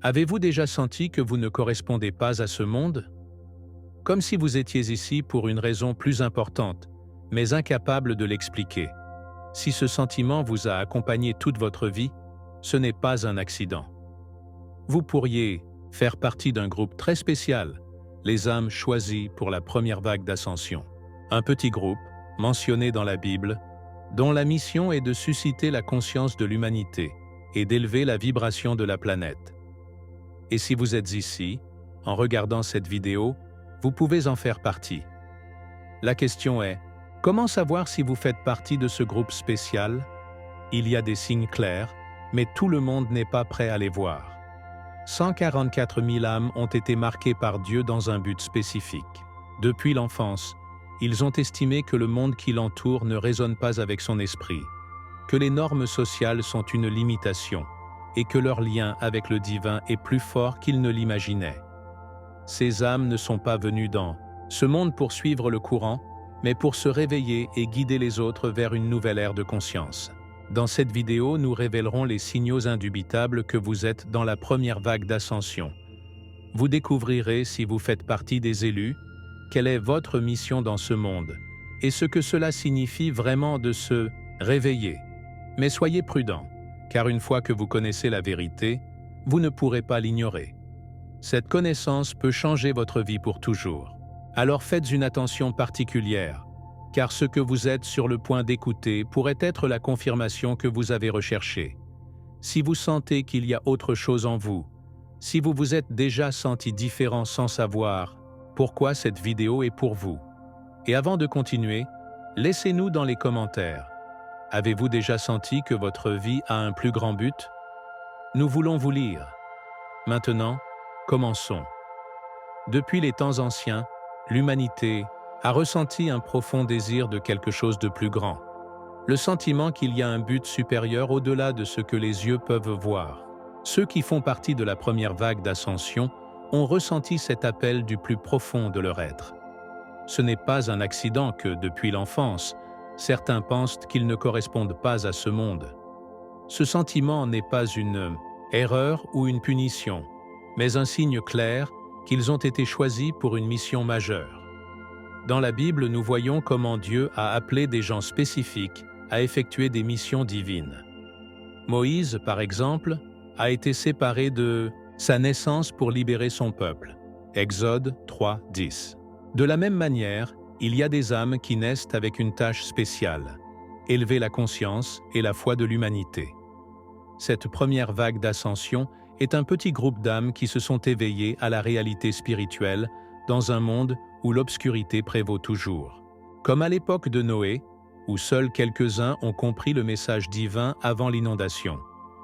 Avez-vous déjà senti que vous ne correspondez pas à ce monde? Comme si vous étiez ici pour une raison plus importante, mais incapable de l'expliquer. Si ce sentiment vous a accompagné toute votre vie, ce n'est pas un accident. Vous pourriez faire partie d'un groupe très spécial, les âmes choisies pour la première vague d'ascension. Un petit groupe, mentionné dans la Bible, dont la mission est de susciter la conscience de l'humanité et d'élever la vibration de la planète. Et si vous êtes ici, en regardant cette vidéo, vous pouvez en faire partie. La question est, comment savoir si vous faites partie de ce groupe spécial? Il y a des signes clairs, mais tout le monde n'est pas prêt à les voir. 144 000 âmes ont été marquées par Dieu dans un but spécifique. Depuis l'enfance, ils ont estimé que le monde qui l'entoure ne résonne pas avec son esprit, que les normes sociales sont une limitation et que leur lien avec le divin est plus fort qu'ils ne l'imaginaient. Ces âmes ne sont pas venues dans ce monde pour suivre le courant, mais pour se réveiller et guider les autres vers une nouvelle ère de conscience. Dans cette vidéo, nous révélerons les signaux indubitables que vous êtes dans la première vague d'ascension. Vous découvrirez si vous faites partie des élus, quelle est votre mission dans ce monde, et ce que cela signifie vraiment de se réveiller. Mais soyez prudents, car une fois que vous connaissez la vérité, vous ne pourrez pas l'ignorer. Cette connaissance peut changer votre vie pour toujours. Alors faites une attention particulière, car ce que vous êtes sur le point d'écouter pourrait être la confirmation que vous avez recherchée. Si vous sentez qu'il y a autre chose en vous, si vous vous êtes déjà senti différent sans savoir pourquoi cette vidéo est pour vous. Et avant de continuer, laissez-nous dans les commentaires. Avez-vous déjà senti que votre vie a un plus grand but? Nous voulons vous lire. Maintenant, commençons. Depuis les temps anciens, l'humanité a ressenti un profond désir de quelque chose de plus grand. Le sentiment qu'il y a un but supérieur au-delà de ce que les yeux peuvent voir. Ceux qui font partie de la première vague d'ascension ont ressenti cet appel du plus profond de leur être. Ce n'est pas un accident que, depuis l'enfance, certains pensent qu'ils ne correspondent pas à ce monde. Ce sentiment n'est pas une erreur ou une punition, mais un signe clair qu'ils ont été choisis pour une mission majeure. Dans la Bible, nous voyons comment Dieu a appelé des gens spécifiques à effectuer des missions divines. Moïse, par exemple, a été séparé de sa naissance pour libérer son peuple. Exode 3, 10. De la même manière, il y a des âmes qui naissent avec une tâche spéciale, élever la conscience et la foi de l'humanité. Cette première vague d'ascension est un petit groupe d'âmes qui se sont éveillées à la réalité spirituelle dans un monde où l'obscurité prévaut toujours. Comme à l'époque de Noé, où seuls quelques-uns ont compris le message divin avant l'inondation.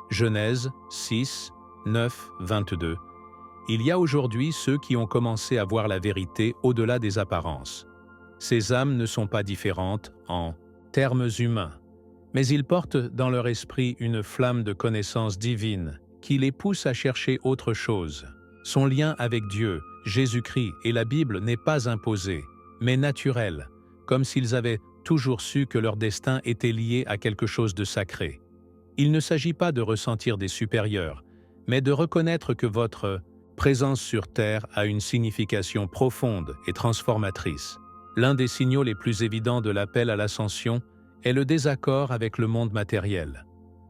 Genèse 6, 9, 22. Il y a aujourd'hui ceux qui ont commencé à voir la vérité au-delà des apparences. Ces âmes ne sont pas différentes en termes humains, mais ils portent dans leur esprit une flamme de connaissance divine qui les pousse à chercher autre chose. Son lien avec Dieu, Jésus-Christ et la Bible n'est pas imposé, mais naturel, comme s'ils avaient toujours su que leur destin était lié à quelque chose de sacré. Il ne s'agit pas de ressentir des supérieurs, mais de reconnaître que votre présence sur Terre a une signification profonde et transformatrice. L'un des signaux les plus évidents de l'appel à l'ascension est le désaccord avec le monde matériel.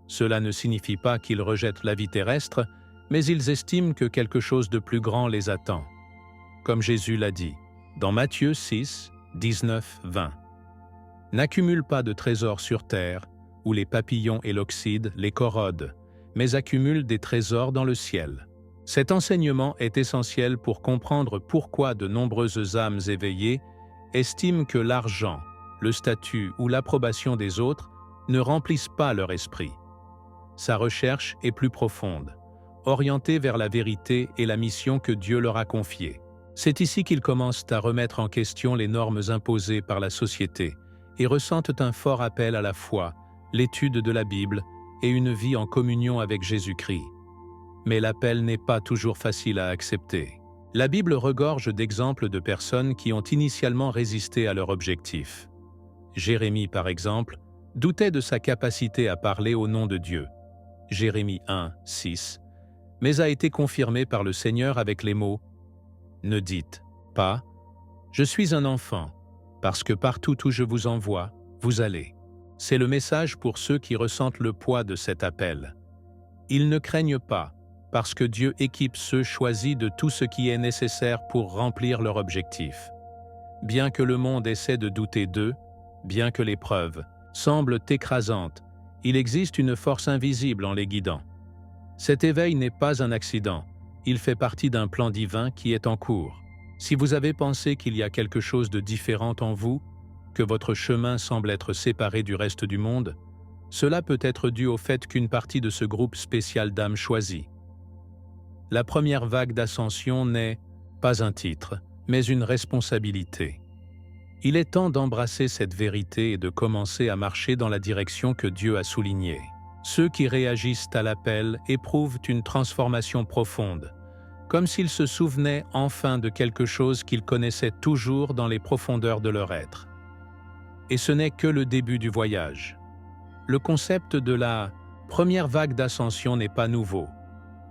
Cela ne signifie pas qu'ils rejettent la vie terrestre, mais ils estiment que quelque chose de plus grand les attend. Comme Jésus l'a dit, dans Matthieu 6, 19, 20. N'accumule pas de trésors sur terre, où les papillons et l'oxyde les corrodent, mais accumule des trésors dans le ciel. Cet enseignement est essentiel pour comprendre pourquoi de nombreuses âmes éveillées estiment que l'argent, le statut ou l'approbation des autres ne remplissent pas leur esprit. Sa recherche est plus profonde, orientée vers la vérité et la mission que Dieu leur a confiée. C'est ici qu'ils commencent à remettre en question les normes imposées par la société et ressentent un fort appel à la foi, l'étude de la Bible et une vie en communion avec Jésus-Christ. Mais l'appel n'est pas toujours facile à accepter. La Bible regorge d'exemples de personnes qui ont initialement résisté à leur objectif. Jérémie, par exemple, doutait de sa capacité à parler au nom de Dieu. Jérémie 1, 6. mais a été confirmé par le Seigneur avec les mots « Ne dites pas « Je suis un enfant », parce que partout où je vous envoie, vous allez. C'est le message pour ceux qui ressentent le poids de cet appel. Ils ne craignent pas, parce que Dieu équipe ceux choisis de tout ce qui est nécessaire pour remplir leur objectif. Bien que le monde essaie de douter d'eux, bien que l'épreuve semble écrasante, il existe une force invisible en les guidant. Cet éveil n'est pas un accident, il fait partie d'un plan divin qui est en cours. Si vous avez pensé qu'il y a quelque chose de différent en vous, que votre chemin semble être séparé du reste du monde, cela peut être dû au fait qu'une partie de ce groupe spécial d'âmes choisies. La première vague d'ascension n'est pas un titre, mais une responsabilité. Il est temps d'embrasser cette vérité et de commencer à marcher dans la direction que Dieu a soulignée. Ceux qui réagissent à l'appel éprouvent une transformation profonde, comme s'ils se souvenaient enfin de quelque chose qu'ils connaissaient toujours dans les profondeurs de leur être. Et ce n'est que le début du voyage. Le concept de la première vague d'ascension n'est pas nouveau,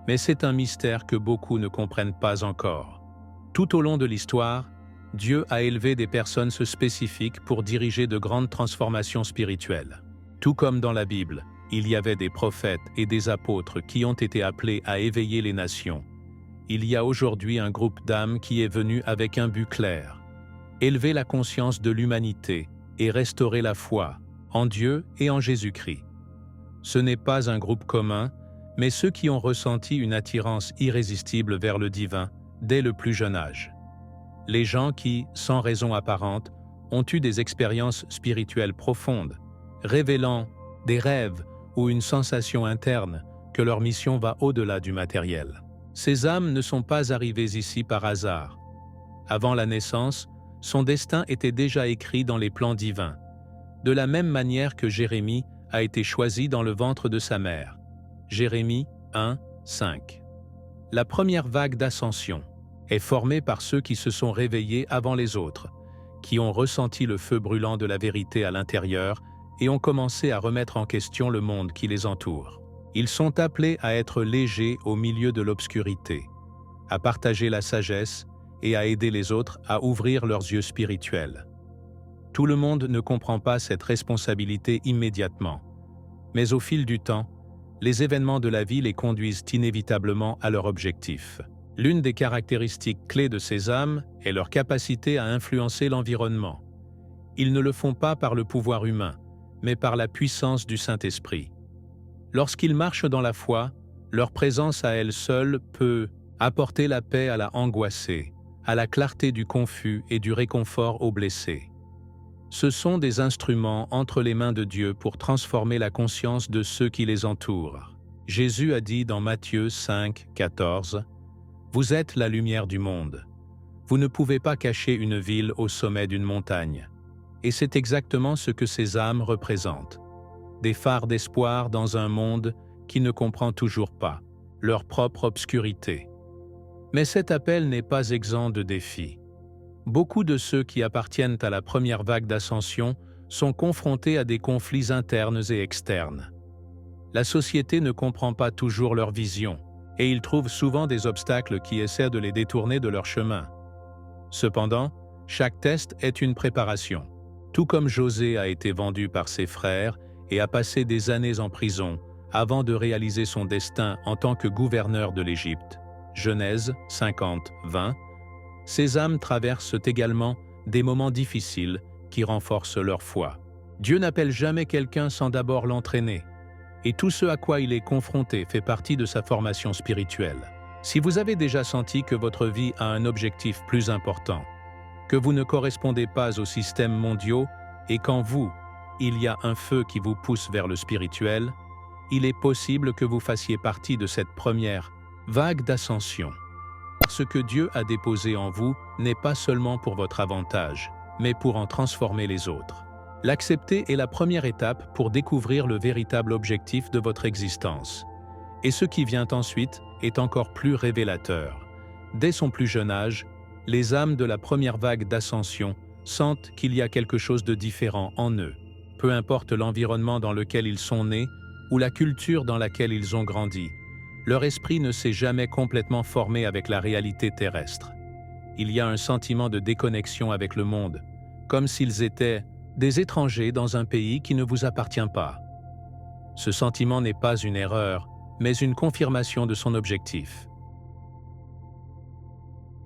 mais c'est un mystère que beaucoup ne comprennent pas encore. Tout au long de l'histoire, Dieu a élevé des personnes spécifiques pour diriger de grandes transformations spirituelles. Tout comme dans la Bible, il y avait des prophètes et des apôtres qui ont été appelés à éveiller les nations. Il y a aujourd'hui un groupe d'âmes qui est venu avec un but clair: élever la conscience de l'humanité et restaurer la foi en Dieu et en Jésus-Christ. Ce n'est pas un groupe commun, mais ceux qui ont ressenti une attirance irrésistible vers le divin dès le plus jeune âge. Les gens qui, sans raison apparente, ont eu des expériences spirituelles profondes, révélant des rêves ou une sensation interne que leur mission va au-delà du matériel. Ces âmes ne sont pas arrivées ici par hasard. Avant la naissance, son destin était déjà écrit dans les plans divins, de la même manière que Jérémie a été choisi dans le ventre de sa mère. Jérémie 1, 5. La première vague d'ascension est formée par ceux qui se sont réveillés avant les autres, qui ont ressenti le feu brûlant de la vérité à l'intérieur et ont commencé à remettre en question le monde qui les entoure. Ils sont appelés à être légers au milieu de l'obscurité, à partager la sagesse et à aider les autres à ouvrir leurs yeux spirituels. Tout le monde ne comprend pas cette responsabilité immédiatement, mais au fil du temps, les événements de la vie les conduisent inévitablement à leur objectif. L'une des caractéristiques clés de ces âmes est leur capacité à influencer l'environnement. Ils ne le font pas par le pouvoir humain, mais par la puissance du Saint-Esprit. Lorsqu'ils marchent dans la foi, leur présence à elle seule peut apporter la paix à la angoissée, à la clarté du confus et du réconfort aux blessés. Ce sont des instruments entre les mains de Dieu pour transformer la conscience de ceux qui les entourent. Jésus a dit dans Matthieu 5, 14 « Vous êtes la lumière du monde. Vous ne pouvez pas cacher une ville au sommet d'une montagne. » Et c'est exactement ce que ces âmes représentent. Des phares d'espoir dans un monde qui ne comprend toujours pas leur propre obscurité. Mais cet appel n'est pas exempt de défis. Beaucoup de ceux qui appartiennent à la première vague d'ascension sont confrontés à des conflits internes et externes. La société ne comprend pas toujours leur vision, et ils trouvent souvent des obstacles qui essaient de les détourner de leur chemin. Cependant, chaque test est une préparation. Tout comme José a été vendu par ses frères et a passé des années en prison avant de réaliser son destin en tant que gouverneur de l'Égypte. Genèse 50, 20. Ces âmes traversent également des moments difficiles qui renforcent leur foi. Dieu n'appelle jamais quelqu'un sans d'abord l'entraîner, et tout ce à quoi il est confronté fait partie de sa formation spirituelle. Si vous avez déjà senti que votre vie a un objectif plus important, que vous ne correspondez pas aux systèmes mondiaux et qu'en vous, il y a un feu qui vous pousse vers le spirituel, il est possible que vous fassiez partie de cette première vague d'ascension. Ce que Dieu a déposé en vous n'est pas seulement pour votre avantage, mais pour en transformer les autres. L'accepter est la première étape pour découvrir le véritable objectif de votre existence. Et ce qui vient ensuite est encore plus révélateur. Dès son plus jeune âge, les âmes de la première vague d'ascension sentent qu'il y a quelque chose de différent en eux, peu importe l'environnement dans lequel ils sont nés ou la culture dans laquelle ils ont grandi. leur esprit ne s'est jamais complètement formé avec la réalité terrestre. Il y a un sentiment de déconnexion avec le monde, comme s'ils étaient des étrangers dans un pays qui ne vous appartient pas. Ce sentiment n'est pas une erreur, mais une confirmation de son objectif.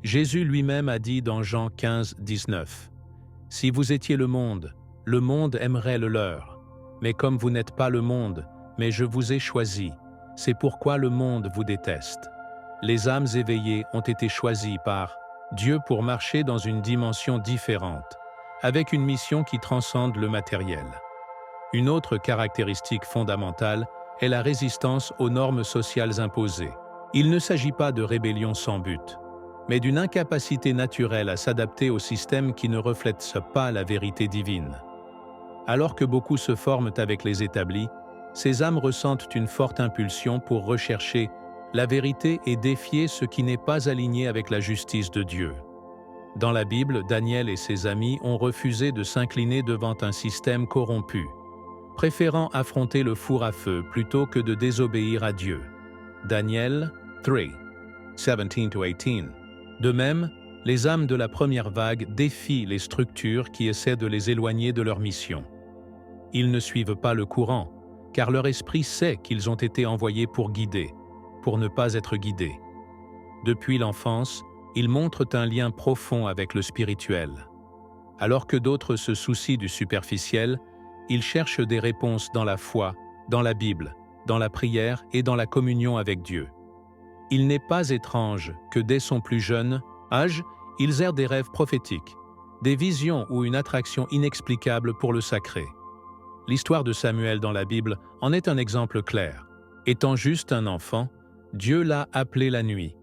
Jésus lui-même a dit dans Jean 15, 19 : « Si vous étiez le monde aimerait le leur. Mais comme vous n'êtes pas le monde, mais je vous ai choisi, c'est pourquoi le monde vous déteste. » Les âmes éveillées ont été choisies par Dieu pour marcher dans une dimension différente, avec une mission qui transcende le matériel. Une autre caractéristique fondamentale est la résistance aux normes sociales imposées. Il ne s'agit pas de rébellion sans but, mais d'une incapacité naturelle à s'adapter au système qui ne reflète pas la vérité divine. Alors que beaucoup se forment avec les établis, ces âmes ressentent une forte impulsion pour rechercher la vérité et défier ce qui n'est pas aligné avec la justice de Dieu. Dans la Bible, Daniel et ses amis ont refusé de s'incliner devant un système corrompu, préférant affronter le four à feu plutôt que de désobéir à Dieu. Daniel 3, 17-18. De même, les âmes de la première vague défient les structures qui essaient de les éloigner de leur mission. Ils ne suivent pas le courant, car leur esprit sait qu'ils ont été envoyés pour guider, pour ne pas être guidés. Depuis l'enfance, ils montrent un lien profond avec le spirituel. Alors que d'autres se soucient du superficiel, ils cherchent des réponses dans la foi, dans la Bible, dans la prière et dans la communion avec Dieu. Il n'est pas étrange que dès son plus jeune âge, ils aient des rêves prophétiques, des visions ou une attraction inexplicable pour le sacré. L'histoire de Samuel dans la Bible en est un exemple clair. Étant juste un enfant, Dieu l'a appelé la nuit,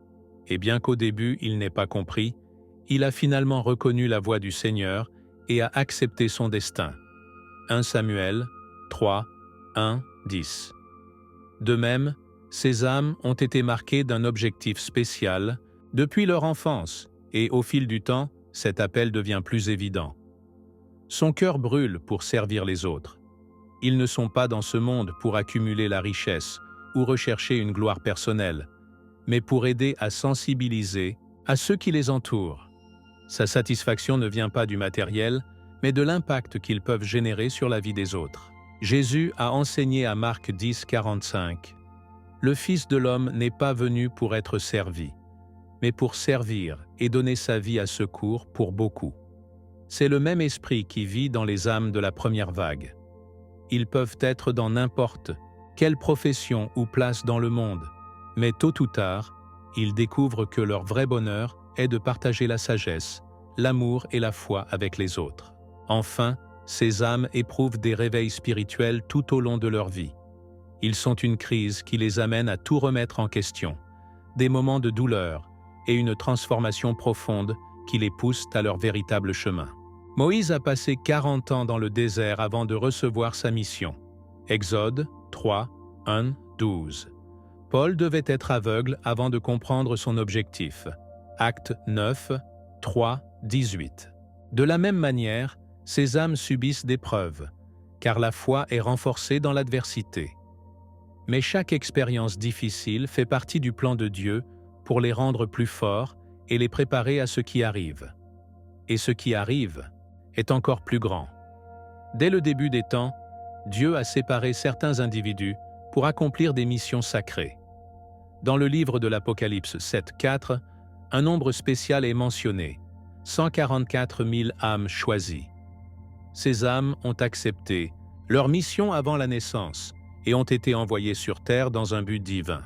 et bien qu'au début il n'ait pas compris, il a finalement reconnu la voix du Seigneur et a accepté son destin. 1 Samuel 3, 1, 10. De même, ces âmes ont été marquées d'un objectif spécial depuis leur enfance, et au fil du temps, cet appel devient plus évident. Son cœur brûle pour servir les autres. Ils ne sont pas dans ce monde pour accumuler la richesse ou rechercher une gloire personnelle, mais pour aider à sensibiliser à ceux qui les entourent. Sa satisfaction ne vient pas du matériel, mais de l'impact qu'ils peuvent générer sur la vie des autres. Jésus a enseigné à Marc 10, 45 : « Le Fils de l'homme n'est pas venu pour être servi, mais pour servir et donner sa vie à secours pour beaucoup. » C'est le même esprit qui vit dans les âmes de la première vague. Ils peuvent être dans n'importe quelle profession ou place dans le monde, mais tôt ou tard, ils découvrent que leur vrai bonheur est de partager la sagesse, l'amour et la foi avec les autres. Enfin, ces âmes éprouvent des réveils spirituels tout au long de leur vie. Ils sont une crise qui les amène à tout remettre en question, des moments de douleur et une transformation profonde qui les poussent à leur véritable chemin. Moïse a passé 40 ans dans le désert avant de recevoir sa mission. Exode 3, 1, 12. Paul devait être aveugle avant de comprendre son objectif. Actes 9, 3, 18. De la même manière, ces âmes subissent des preuves, car la foi est renforcée dans l'adversité. Mais chaque expérience difficile fait partie du plan de Dieu pour les rendre plus forts et les préparer à ce qui arrive. Et ce qui arrive est encore plus grand. Dès le début des temps, Dieu a séparé certains individus pour accomplir des missions sacrées. Dans le livre de l'Apocalypse 7, 4, un nombre spécial est mentionné, 144 000 âmes choisies. Ces âmes ont accepté leur mission avant la naissance et ont été envoyées sur terre dans un but divin.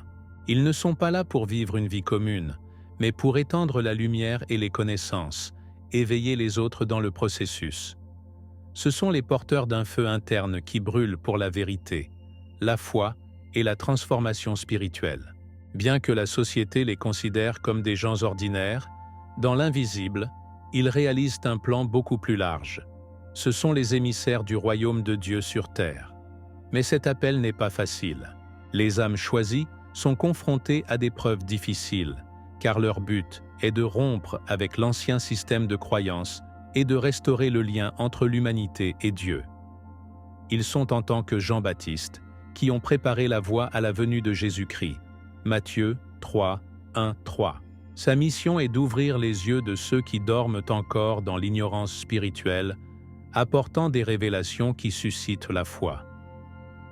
Ils ne sont pas là pour vivre une vie commune, mais pour étendre la lumière et les connaissances, éveiller les autres dans le processus. Ce sont les porteurs d'un feu interne qui brûlent pour la vérité, la foi et la transformation spirituelle. Bien que la société les considère comme des gens ordinaires, dans l'invisible, ils réalisent un plan beaucoup plus large. Ce sont les émissaires du royaume de Dieu sur terre. Mais cet appel n'est pas facile. Les âmes choisies sont confrontées à des preuves difficiles, car leur but est de rompre avec l'ancien système de croyance et de restaurer le lien entre l'humanité et Dieu. Ils sont en tant que Jean-Baptiste, qui ont préparé la voie à la venue de Jésus-Christ, Matthieu 3, 1, 3. Sa mission est d'ouvrir les yeux de ceux qui dorment encore dans l'ignorance spirituelle, apportant des révélations qui suscitent la foi.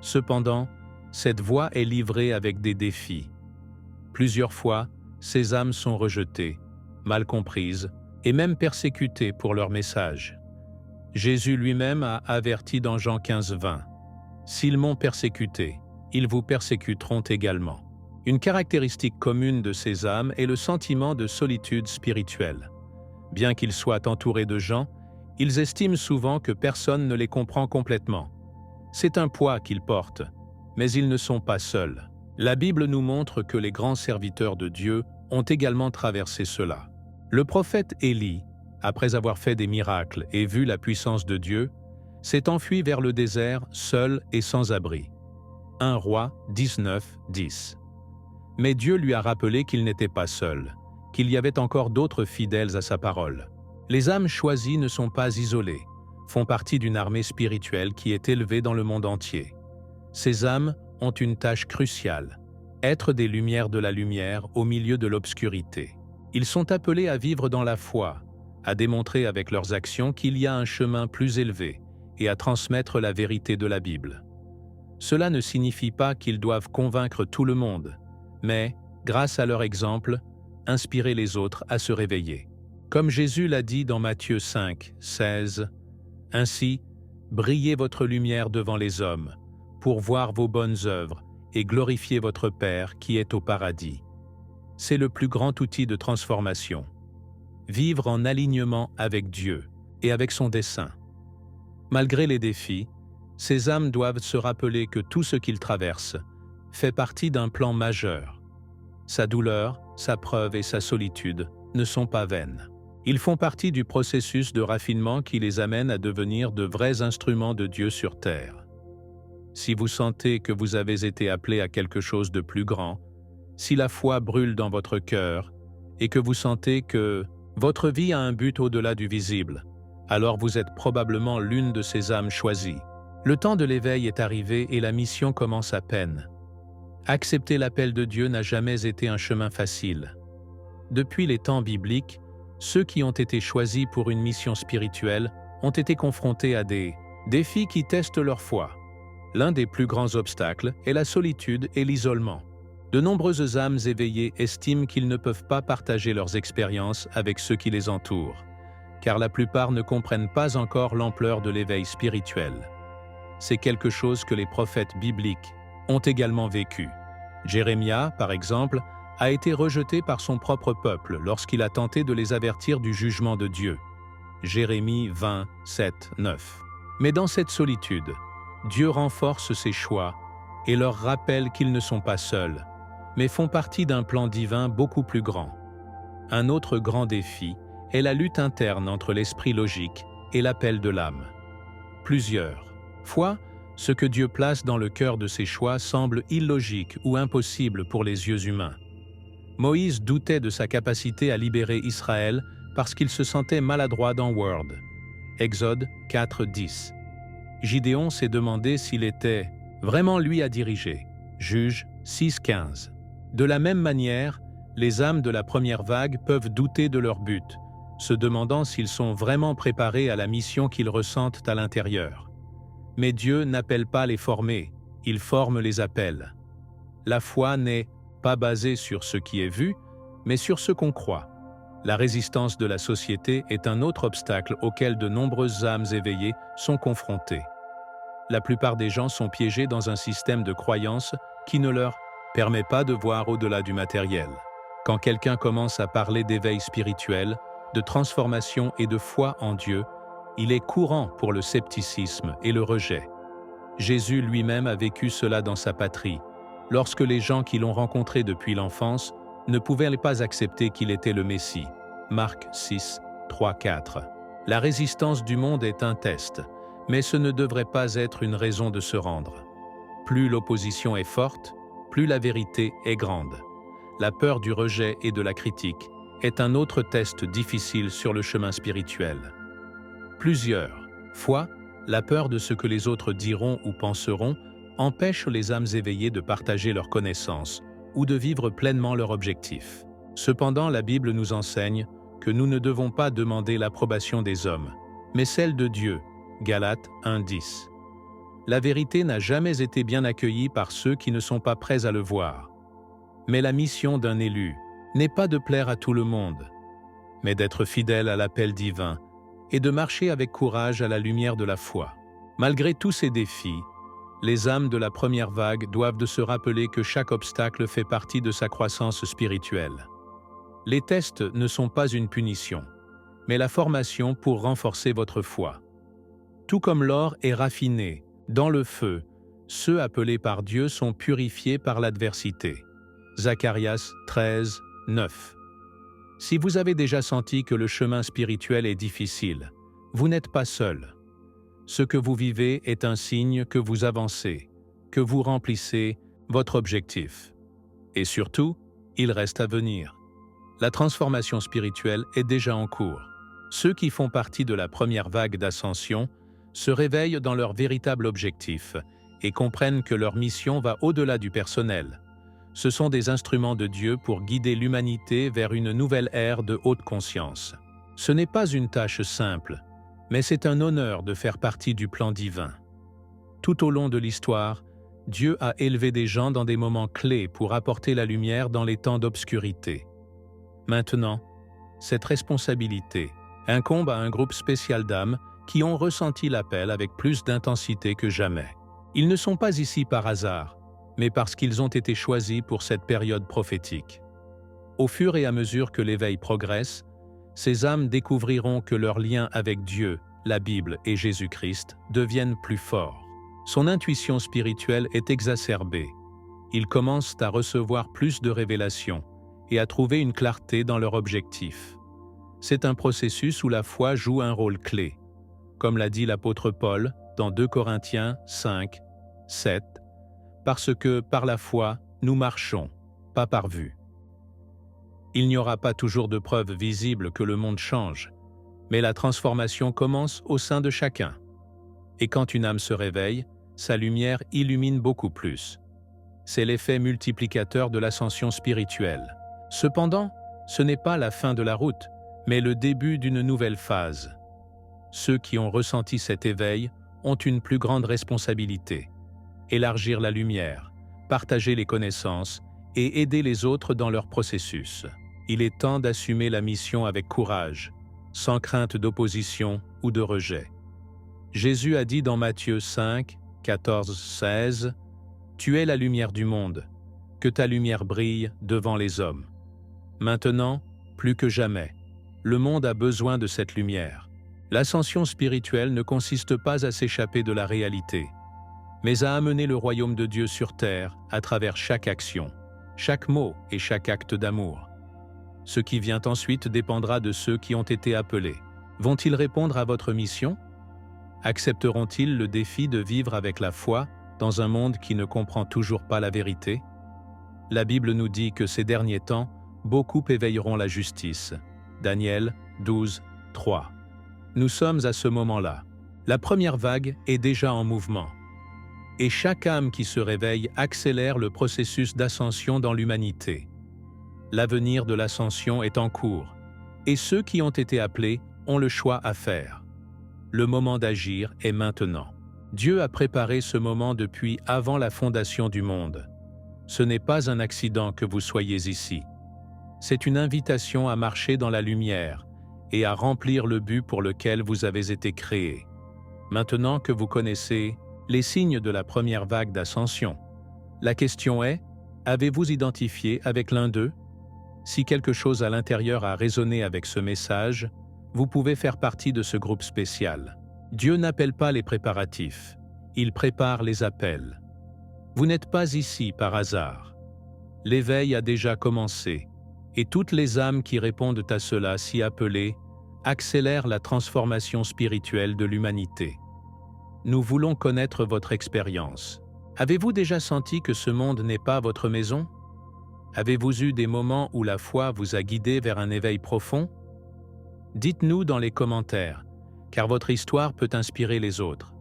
Cependant, cette voie est livrée avec des défis. Plusieurs fois, ces âmes sont rejetées, mal comprises et même persécutées pour leur message. Jésus lui-même a averti dans Jean 15, 20. « S'ils m'ont persécuté, ils vous persécuteront également. » Une caractéristique commune de ces âmes est le sentiment de solitude spirituelle. Bien qu'ils soient entourés de gens, ils estiment souvent que personne ne les comprend complètement. C'est un poids qu'ils portent, mais ils ne sont pas seuls. La Bible nous montre que les grands serviteurs de Dieu ont également traversé cela. Le prophète Élie, après avoir fait des miracles et vu la puissance de Dieu, s'est enfui vers le désert seul et sans abri. 1 Roi 19, 10. Mais Dieu lui a rappelé qu'il n'était pas seul, qu'il y avait encore d'autres fidèles à sa parole. Les âmes choisies ne sont pas isolées, font partie d'une armée spirituelle qui est élevée dans le monde entier. Ces âmes ont une tâche cruciale, être des lumières de la lumière au milieu de l'obscurité. Ils sont appelés à vivre dans la foi, à démontrer avec leurs actions qu'il y a un chemin plus élevé et à transmettre la vérité de la Bible. Cela ne signifie pas qu'ils doivent convaincre tout le monde, mais, grâce à leur exemple, inspirer les autres à se réveiller. Comme Jésus l'a dit dans Matthieu 5, 16, « Ainsi, brillez votre lumière devant les hommes, pour voir vos bonnes œuvres et glorifier votre Père qui est au paradis. » C'est le plus grand outil de transformation. Vivre en alignement avec Dieu et avec son dessein. Malgré les défis, ces âmes doivent se rappeler que tout ce qu'ils traversent fait partie d'un plan majeur. Sa douleur, sa preuve et sa solitude ne sont pas vaines. Ils font partie du processus de raffinement qui les amène à devenir de vrais instruments de Dieu sur terre. Si vous sentez que vous avez été appelé à quelque chose de plus grand, si la foi brûle dans votre cœur et que vous sentez que votre vie a un but au-delà du visible, alors vous êtes probablement l'une de ces âmes choisies. Le temps de l'éveil est arrivé et la mission commence à peine. Accepter l'appel de Dieu n'a jamais été un chemin facile. Depuis les temps bibliques, ceux qui ont été choisis pour une mission spirituelle ont été confrontés à des défis qui testent leur foi. L'un des plus grands obstacles est la solitude et l'isolement. De nombreuses âmes éveillées estiment qu'ils ne peuvent pas partager leurs expériences avec ceux qui les entourent, car la plupart ne comprennent pas encore l'ampleur de l'éveil spirituel. C'est quelque chose que les prophètes bibliques ont également vécu. Jérémia, par exemple, a été rejeté par son propre peuple lorsqu'il a tenté de les avertir du jugement de Dieu. Jérémie 20, 7, 9. Mais dans cette solitude, Dieu renforce ses choix et leur rappelle qu'ils ne sont pas seuls, mais font partie d'un plan divin beaucoup plus grand. Un autre grand défi est la lutte interne entre l'esprit logique et l'appel de l'âme. Plusieurs fois, ce que Dieu place dans le cœur de ses choix semble illogique ou impossible pour les yeux humains. Moïse doutait de sa capacité à libérer Israël parce qu'il se sentait maladroit dans Word. Exode 4, 10. Gideon s'est demandé s'il était vraiment lui à diriger. Juge 6, 15. De la même manière, les âmes de la première vague peuvent douter de leur but, se demandant s'ils sont vraiment préparés à la mission qu'ils ressentent à l'intérieur. Mais Dieu n'appelle pas les formés, il forme les appels. La foi n'est pas basée sur ce qui est vu, mais sur ce qu'on croit. La résistance de la société est un autre obstacle auquel de nombreuses âmes éveillées sont confrontées. La plupart des gens sont piégés dans un système de croyances qui ne leur permet pas de voir au-delà du matériel. Quand quelqu'un commence à parler d'éveil spirituel, de transformation et de foi en Dieu, il est courant pour le scepticisme et le rejet. Jésus lui-même a vécu cela dans sa patrie, lorsque les gens qui l'ont rencontré depuis l'enfance ne pouvaient pas accepter qu'il était le Messie. Marc 6, 3, 4. La résistance du monde est un test, mais ce ne devrait pas être une raison de se rendre. Plus l'opposition est forte, plus la vérité est grande. La peur du rejet et de la critique est un autre test difficile sur le chemin spirituel. Plusieurs fois, la peur de ce que les autres diront ou penseront empêche les âmes éveillées de partager leurs connaissances ou de vivre pleinement leur objectif. Cependant, la Bible nous enseigne que nous ne devons pas demander l'approbation des hommes, mais celle de Dieu. Galates 1:10. La vérité n'a jamais été bien accueillie par ceux qui ne sont pas prêts à le voir. Mais la mission d'un élu n'est pas de plaire à tout le monde, mais d'être fidèle à l'appel divin et de marcher avec courage à la lumière de la foi. Malgré tous ces défis, les âmes de la première vague doivent de se rappeler que chaque obstacle fait partie de sa croissance spirituelle. Les tests ne sont pas une punition, mais la formation pour renforcer votre foi. Tout comme l'or est raffiné dans le feu, ceux appelés par Dieu sont purifiés par l'adversité. Zacharias 13, 9. Si vous avez déjà senti que le chemin spirituel est difficile, vous n'êtes pas seul. Ce que vous vivez est un signe que vous avancez, que vous remplissez votre objectif. Et surtout, il reste à venir. La transformation spirituelle est déjà en cours. Ceux qui font partie de la première vague d'ascension se réveillent dans leur véritable objectif et comprennent que leur mission va au-delà du personnel. Ce sont des instruments de Dieu pour guider l'humanité vers une nouvelle ère de haute conscience. Ce n'est pas une tâche simple, mais c'est un honneur de faire partie du plan divin. Tout au long de l'histoire, Dieu a élevé des gens dans des moments clés pour apporter la lumière dans les temps d'obscurité. Maintenant, cette responsabilité incombe à un groupe spécial d'âmes qui ont ressenti l'appel avec plus d'intensité que jamais. Ils ne sont pas ici par hasard, mais parce qu'ils ont été choisis pour cette période prophétique. Au fur et à mesure que l'éveil progresse, ces âmes découvriront que leur lien avec Dieu, la Bible et Jésus-Christ deviennent plus forts. Son intuition spirituelle est exacerbée. Ils commencent à recevoir plus de révélations et à trouver une clarté dans leur objectif. C'est un processus où la foi joue un rôle clé. Comme l'a dit l'apôtre Paul dans 2 Corinthiens 5, 7, parce que par la foi, nous marchons, pas par vue. Il n'y aura pas toujours de preuves visibles que le monde change, mais la transformation commence au sein de chacun. Et quand une âme se réveille, sa lumière illumine beaucoup plus. C'est l'effet multiplicateur de l'ascension spirituelle. Cependant, ce n'est pas la fin de la route, mais le début d'une nouvelle phase. Ceux qui ont ressenti cet éveil ont une plus grande responsabilité. Élargir la lumière, partager les connaissances et aider les autres dans leur processus. Il est temps d'assumer la mission avec courage, sans crainte d'opposition ou de rejet. Jésus a dit dans Matthieu 5, 14, 16, « Tu es la lumière du monde, que ta lumière brille devant les hommes. » Maintenant, plus que jamais, le monde a besoin de cette lumière. L'ascension spirituelle ne consiste pas à s'échapper de la réalité, mais à amener le royaume de Dieu sur terre à travers chaque action, chaque mot et chaque acte d'amour. Ce qui vient ensuite dépendra de ceux qui ont été appelés. Vont-ils répondre à votre mission? Accepteront-ils le défi de vivre avec la foi dans un monde qui ne comprend toujours pas la vérité? La Bible nous dit que ces derniers temps, beaucoup éveilleront la justice. Daniel 12, 3. Nous sommes à ce moment-là. La première vague est déjà en mouvement. Et chaque âme qui se réveille accélère le processus d'ascension dans l'humanité. L'avenir de l'ascension est en cours, et ceux qui ont été appelés ont le choix à faire. Le moment d'agir est maintenant. Dieu a préparé ce moment depuis avant la fondation du monde. Ce n'est pas un accident que vous soyez ici. C'est une invitation à marcher dans la lumière et à remplir le but pour lequel vous avez été créés. Maintenant que vous connaissez les signes de la première vague d'ascension, la question est, avez-vous identifié avec l'un d'eux? Si quelque chose à l'intérieur a résonné avec ce message, vous pouvez faire partie de ce groupe spécial. Dieu n'appelle pas les préparatifs, il prépare les appels. Vous n'êtes pas ici par hasard. L'éveil a déjà commencé, et toutes les âmes qui répondent à cela, si appelées, accélèrent la transformation spirituelle de l'humanité. Nous voulons connaître votre expérience. Avez-vous déjà senti que ce monde n'est pas votre maison? Avez-vous eu des moments où la foi vous a guidé vers un éveil profond? Dites-nous dans les commentaires, car votre histoire peut inspirer les autres.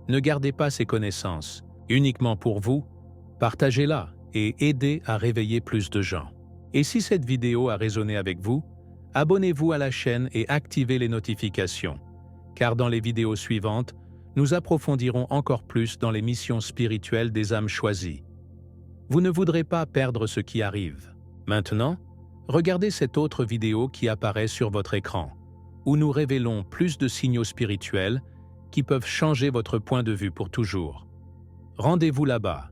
Ne gardez pas ces connaissances uniquement pour vous, partagez-la et aider à réveiller plus de gens. Et si cette vidéo a résonné avec vous, abonnez-vous à la chaîne et activez les notifications, car dans les vidéos suivantes, nous approfondirons encore plus dans les missions spirituelles des âmes choisies. Vous ne voudrez pas perdre ce qui arrive. Maintenant, regardez cette autre vidéo qui apparaît sur votre écran, où nous révélons plus de signaux spirituels qui peuvent changer votre point de vue pour toujours. Rendez-vous là-bas.